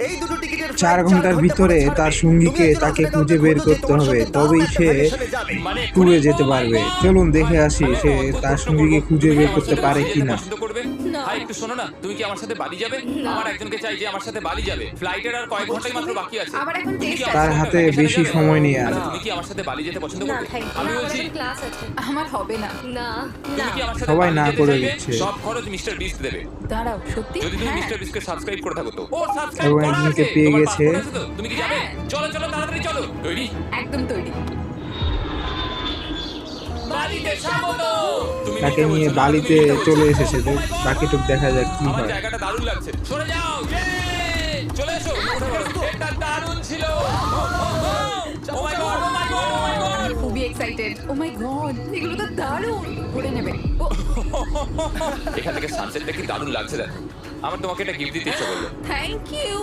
এই দুটো টিকিটের 4 ঘন্টার ভিতরে তার সঙ্গীকে তাকে খুঁজে বের করতে হবে, তবেই সে ট্যুরে যেতে পারবে। চলুন দেখে আসি সে তার সঙ্গীকে খুঁজে বের করতে পারে কিনা। পছন্দ করবে? হাই, একটু শোনো না, তুমি কি আমার সাথে বালি যাবে? আমার একজনকে চাই যে আমার সাথে বালি যাবে। ফ্লাইটের আর কয়েক ঘন্টাই মাত্র বাকি আছে। আমার এখন তুমি কি টেস্ট আমার তার সঙ্গে হাতে vacation-এ বেশি যাবে? সময় নেই আর। আচ্ছা, তুমি কি আমার সাথে বালি যেতে পছন্দ না করবে? থ্যাংক আমি ইউ, বলছি ক্লাস আছে। আমার হবে না। না তুমি কি আমার সাথে সবাই বালি না যেতে করে চাইবে? দিচ্ছে। সব খরচ মিস্টার বিস্ট দেবে। দাঁড়াও, সত্যি? যদি তুমি হ্যাঁ। মিস্টার বিস্টকে সাবস্ক্রাইব করে থাকো তো। ও সাবস্ক্রাইব এবং করা একজনকে আছে। পেয়ে তোমার গেছে। passport আছে তো? তুমি কি যাবে? হ্যাঁ। চলো চলো তাড়াতাড়ি চলো। তৈরি? একদম তৈরি। বালিতে স্বাগত। তুমি তাকে মিথ্যে নিয়ে বলছো না, বালিতে তুমি মিথ্যে বলছো। চলে এসেছে। Oh my God! বাকিটুক দেখা যাক কি আমার হয়। জায়গাটা দারুণ লাগছে। সরে যাও। চলে এসো। এটা দারুণ ছিল। ও মাই গড, ও মাই গড, ও মাই গড। আমি খুবই এক্সাইটেড। ও মাই গড, এগুলো তো দারুণ। করে নেবে। ও, এখান থেকে সানসেটটা কি দারুণ লাগছে দেখো। আমার তোমাকে একটা গিফট দিতে ইচ্ছে করলো। Thank you.